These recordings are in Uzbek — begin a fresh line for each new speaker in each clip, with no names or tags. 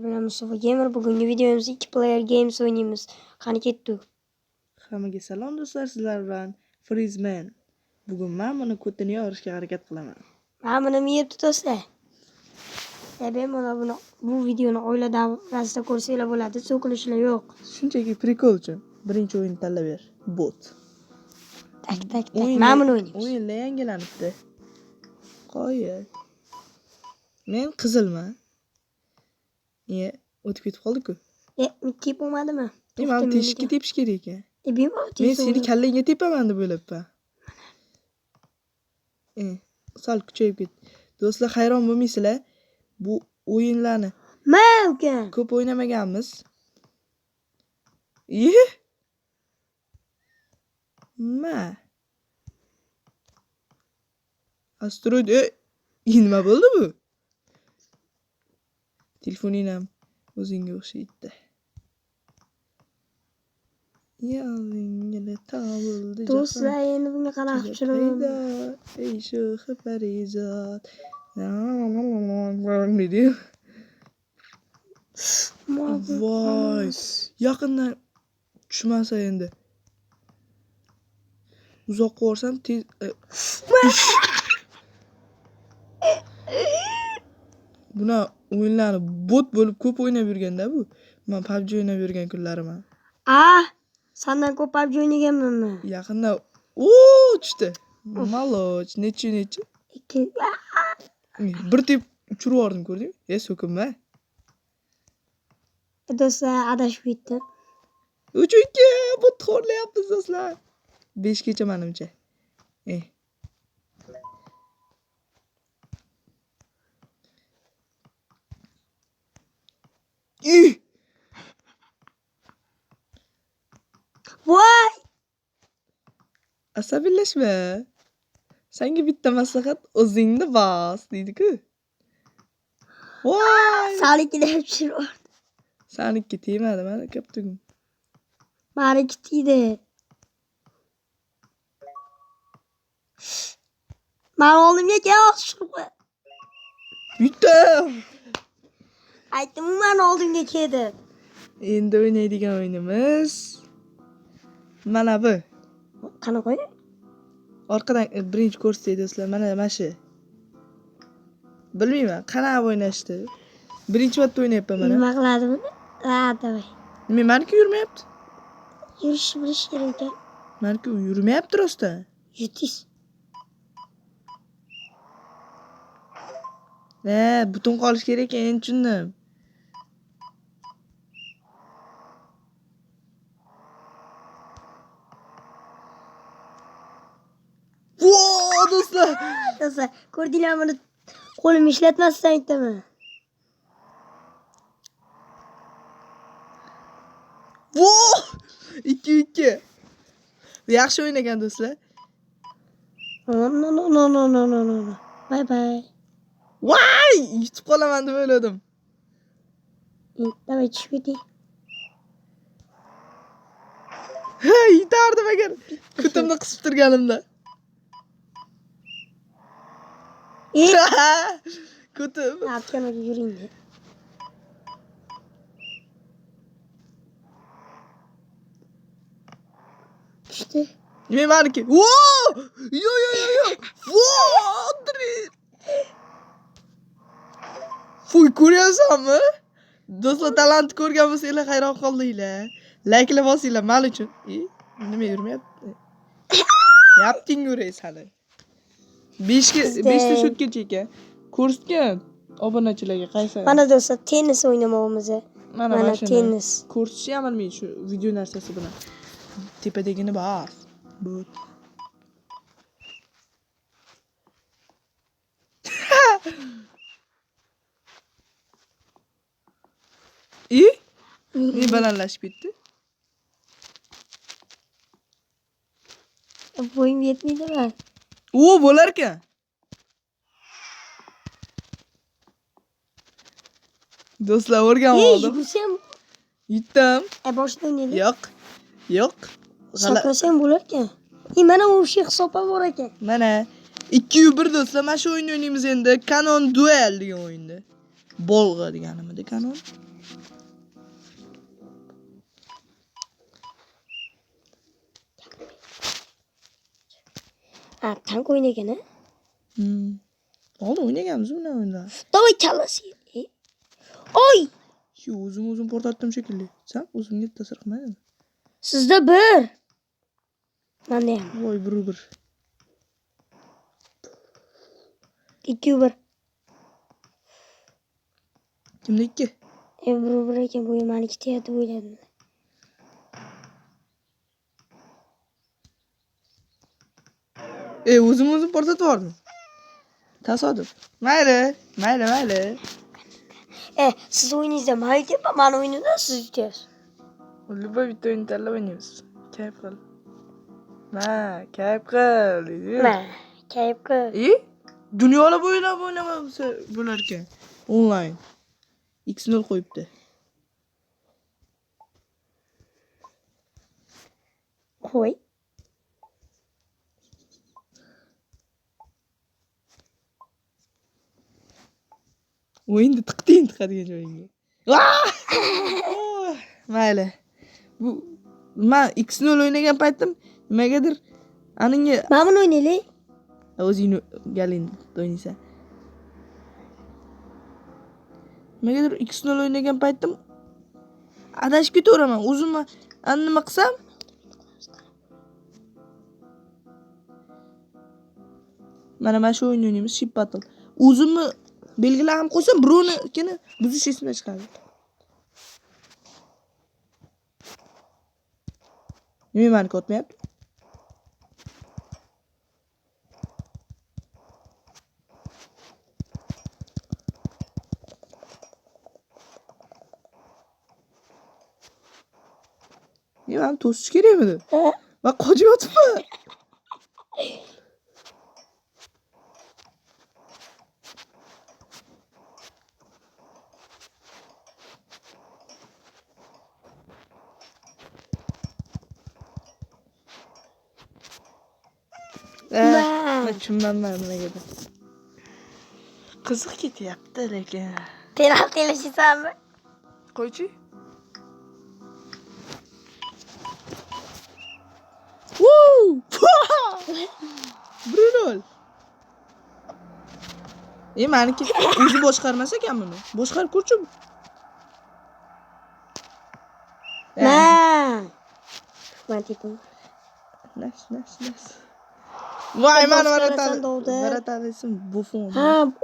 Ben Mustafa Gamer. Bugungi videomuzda 2 player games oynaymiz. Qani ketdik.
Hammaga salom do'stlar, sizlar bilan Freezeman. Bugun men buni kodini yorishga harakat qilaman.
Ben buni yeyibdi do'stlar. Ben mana bu videoni oila davrasida ko'rsanglar bo'ladi. So'kilishlar yo'q.
Shunchaki prikol uchun birinchi o'yinni tanlab ber. Bot.
Tak. Men buni o'ynayman.
O'yinlar yangilanibdi. Qo'ya. Men qizilman. Niye? O'tib ketib qoldik-ku.
Tep bo'lmadimi?
Men teshikka tepish kerak ekan.
Men
seni kallangga tepaman deb o'ylabman. Sal kuchayib ketdi. Do'stlar, hayron bo'lmaysizlar. Bu o'yinlarni ko'p o'ynamaganmiz. Asteroid, nima bo'ldi bu? Telefoning ham o'zingga o'xshaydi.
Do'stlar, endi bunga qarab tushiraman.
Ey sho'x parizod. Voy, yaqindan tushmasa endi. Uzoqqa borsam tez buna o'yinlarni bot bo'lib ko'p o'ynab yurganda bu. Men PUBG o'ynab yurgan kunlarim.
Sendan ko'p PUBG o'ynaganman men.
Yaqinda tushdi. Maloch, nechi. Bir tep uchirib yubordim, ko'rdingmi? So'kinma.
Do'stlar, adashib ketdi.
Uchunki bot xo'rlayapmiz do'stlar. 5 gacha menimcha.
Voy!
Asabiylashma. Senga bitta maslahat, o'zingni bos, deydi-ku. Voy!
Salikida tushirib.
Saniki tegmadi, mana kaptugim.
Meniki tegdi. Men oldimga kel tushirib.
Yutdim.
Aytdim, men oldimga keldi.
Endi o'ynaydigan o'yinimiz mana bu.
Qanaqa?
Orqadan birinchi ko'rsatay do'stlar, mana shu. Bilmayman, qanaqa o'ynashdi. Birinchi marta o'ynayapman mana.
Nima qiladimi? Davay.
Meniki yurmayapti.
Yurish bilish kerak ekan.
Meniki yurmayapti rostdan.
Yutis.
Butun qolish kerak ekan, endi tushundim.
Do'stlar, ko'rdinglarmi, buni qo'limni ishlatmasdan aytaman.
Vo! 2-2. Yaxshi o'ynagan do'stlar.
No. Bye.
Voy! Yutib qolaman deb o'yladim.
Davay, tushib keting.
Yutardim agar kutimni qisib turganimda. Kutim.
Atganaga yuring. Tushdi.
Meniki. Yo. Fuy, ko'ryapsanmi? Do'stlar, talantni ko'rgan bo'lsanglar hayron qoldinglar. Like'la bosinglar men uchun. Nima yurmayapti? Yapting o'ray sani. 5 ta shotgacha ekan. Ko'rsatgan obunachilarga qaysi?
Mana do'stlar, tennis o'ynamoqmiz.
Mana
tennis.
Ko'rsatishni ham bilmaydi shu video narsasi bilan. Tepadagini bas. Bu. Ne balandlashib ketdi?
Bo'yim yetmaydimi?
Bo'lar ekan. Do'stlar, o'rgan oldim. Yutdim.
Boshida o'ynaylik.
Yo'q.
Sakrasam bo'lar ekan. Mana bu şey hisob ham bor ekan.
Mana 2-1 do'stlar, mana shu o'yinni o'ynaymiz endi. Canon Duel degan o'yinda. Bolg'a deganimda Canon.
Tank oynagan ha?
Oğlum oynaganmiz bu ne oyunda?
Davay çalası. Oy!
Şu uzun portattım şekilli. Sen uzun git tasarruf mı?
Sizde bir. Ben de yam.
Voy bir.
2-1.
Kimde 2?
Bir ekan bu yomani ketayotib o'yladim.
Uzun portat var mı? Tasodif. Mayli.
Siz o'yiningizda men aytyapman, men o'yinimda siz aytyapsiz.
Любой bitta o'yin tanlab o'ynaymiz. Kayf qil. Kayf qil.
Kayf qil.
Dunyolab o'ynamamsa bo'larkan. Onlayn. X0 qo'yibdi.
Qo'y.
O'yinni tiqadigan joyingga. Mayli. Bu men X0 o'ynagan paytim nimagadir aninga
Men buni o'ynaylik.
o'zing galin o'ynaysan. Nimagadir X0 o'ynagan paytim adashib ketaveraman. O'zimni nima qilsam mana shu o'yin o'ynaymiz, Ship Battle. O'zimni belgilar ham qo'ysam, birovnikini buzish esimdan chiqadi. Nima meni kotmayapti? Nima ham to'sish kerakmidi? Men qochib yotibman. Men tushunmayman nimaga. Qiziq ketyapti lekin.
Penaltilashasanmi?
Qo'ychi. Woo! 1-0. Meniki o'zi boshqarmas ekan buni. Boshqarib ko'rchi.
Men tepim.
Nas. Voy, men varatalisim bufon.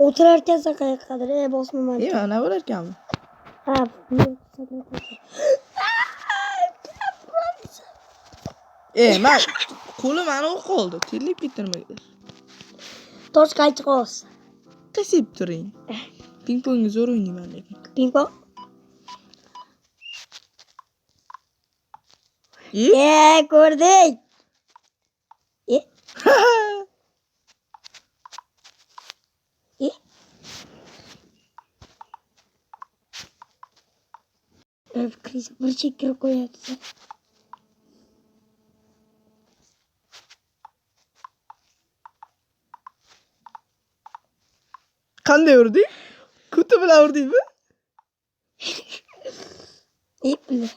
O'tirar ekansan qayoqqadir, bosmayman.
Mana bo'lar ekanmi? Men qo'lim mana u qoldi. Terlib kettirmaydi.
Tosh qaychi qolsin.
Qasib turing. Ping-pongni zo'r o'ynayman lekin.
Ping-pong. Ko'rdik. Bir chekirib qo'yapti.
Qanday urdi? Kuti bilan urdingmi?
Bildi.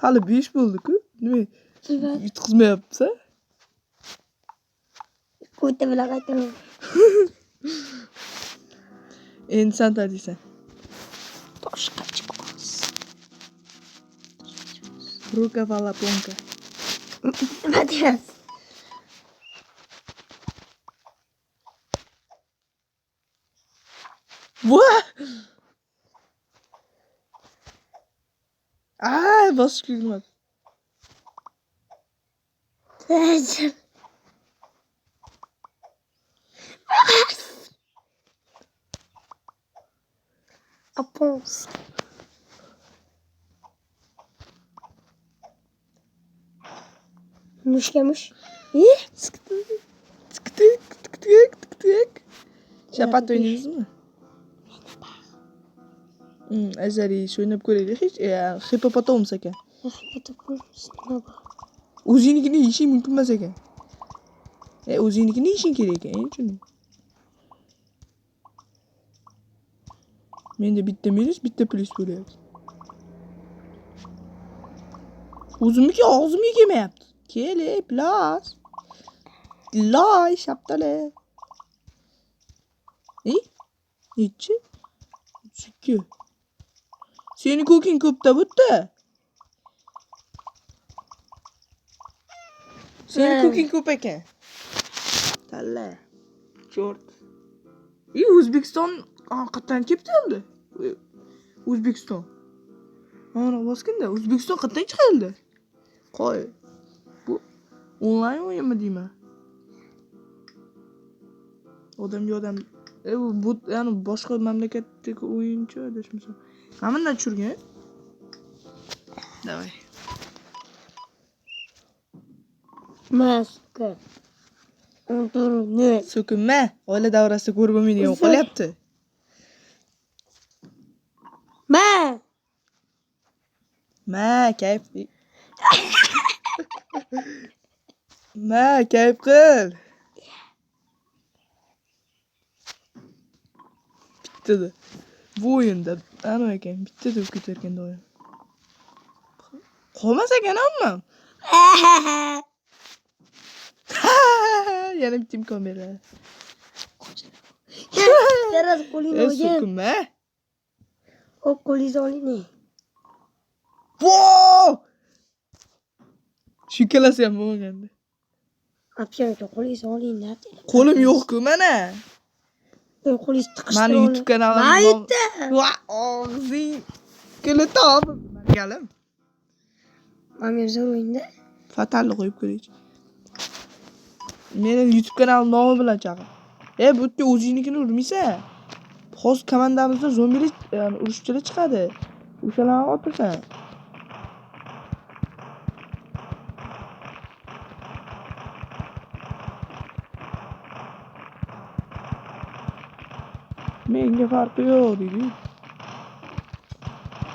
Hali 5 bo'ldi-ku. Nima? Yutqizmayapsan?
Kuti bilan qaytarib.
Endi sen tadiysan.
Tosh qaychi qolsin.
Ruka vala ponka.
Nima deyapsiz?
Voy! Bosib kelmadi.
Apons. Nushkamush.
Tık. Şapat oynuyorsunuz mu? Azari o'ynab ko'raylik. Hech hipopotamus ekan. O'zingnikini yeyishing mumkin emas ekan. O'zingnikini yeyishing kerak ekan, tushunding? Menda bitta minus, bitta plus bo'lyapti. O'zimniki og'zimga kelmayapti. Kele, plus. Loy, shaptale. Nechi? 2. Seni ko'king ko'pda bitta. Seni ko'king ko'p ekan. Talla. Chort. O'zbekiston qatdan kelibdi endi? O'zbekiston. Mana boskinda O'zbekiston qatdan chiqildi? Qo'y. Bu onlayn o'yinmi deyman? Odam bu ya'ni boshqa mamlakatdagi o'yinchi adashmasam. Qamindan tushirgan? Davay.
Maska. Ne?
So'kinma. Oila davrasida ko'rib bo'lmaydigan qolyapti. Kayf. Kayf qil. Bittada. Bu o'yinda ana ekan, bittada ko'targan doim. Qolmas ekan hammam. Yana bitta imkon beradi.
Teraz qo'lingni olgin.
So'kinma.
Qo'lingizni oling.
Shu kelasi ham bo'lganda.
Apyamga qo'lingizni oling.
Qo'lim yo'q-ku mana.
Qo'lingizni tiqishtirib.
Mani YouTube kanalim.
Mayda.
Va, og'zing. Kuli top. Galim.
Mana zo'r o'yinda.
Fatalni qo'yib ko'raychi. Meni YouTube kanalim nomi bilan chaqir. Bu yerga o'zingnikini urmaysan. Hozir komandamizda zombilar, ya'ni urushchilar chiqadi. O'shalarni otasan. Menga farqi yo'q deydi.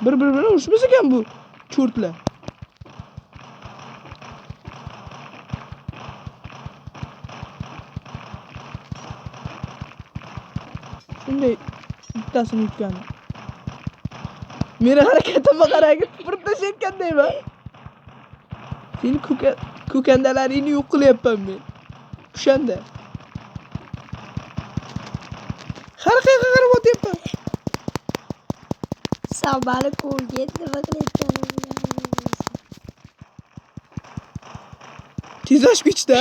Bir-biri bilan urushmas ekan bu cho'rtlar. Shunday bittasini yutgan. Meni harakatimga qarang, tupurib tashlayotgandayman. Seni ko'kandalaringni yo'q qilyapman men. O'shanda. Har qayerga qarab o'tyapman.
Sabali ko'rga nima qilayotganim.
Tezlashib ichda.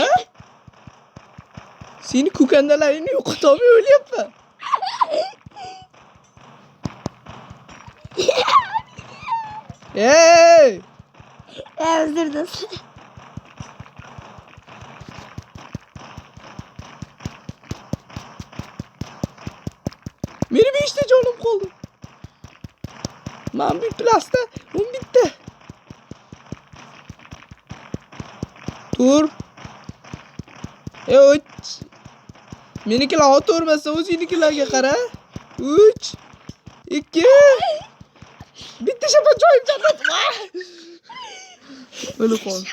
Seni ko'kandalaringni yo'qotolmay o'lyapman.
O'zdirdim.
Meni 5 ta jonim qoldi. Men bir plasda 10 bitta. Tur. Menikilar o'tirmasa o'zingnikilarga qara. 3 2 bitta shapat joyim chaqirdi. O'lib qoldi.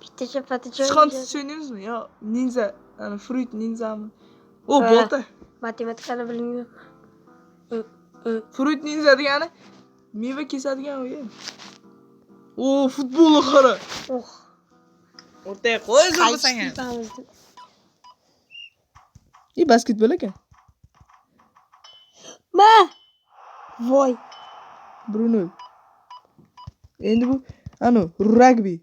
Bitta shapati joy.
Siz o'ynaysizmi? Yo, ninja, ana fruit ninjami? Bo'ldi.
Matematikani bilmayman.
Fruit ninja degani meva kesadigan o'yin. Futbolni qara. O'rtaga qo'y zo'rmasang ham. Basketbol ekan.
Voy.
Bruno. Endi bu rugby.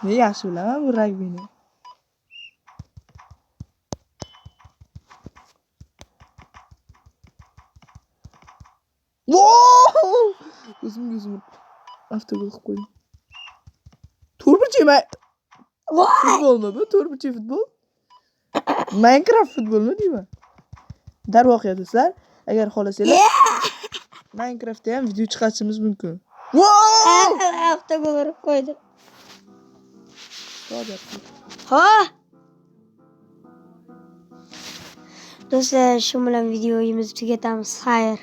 Ne yaxshi bilaman bu rugbini. O'zim avtogol qilib qo'ydim. To'rtburchak futbolmi bu? To'rtburchak futbol? Minecraft futbolmi deyman. Darvoqe do'stlar, agar xohlasanglar Minecraftda ham video chiqarishimiz mumkin.
Avtogol urib qo'ydim. Do'stlar, shu bilan videomizni tugatamiz. Xayr.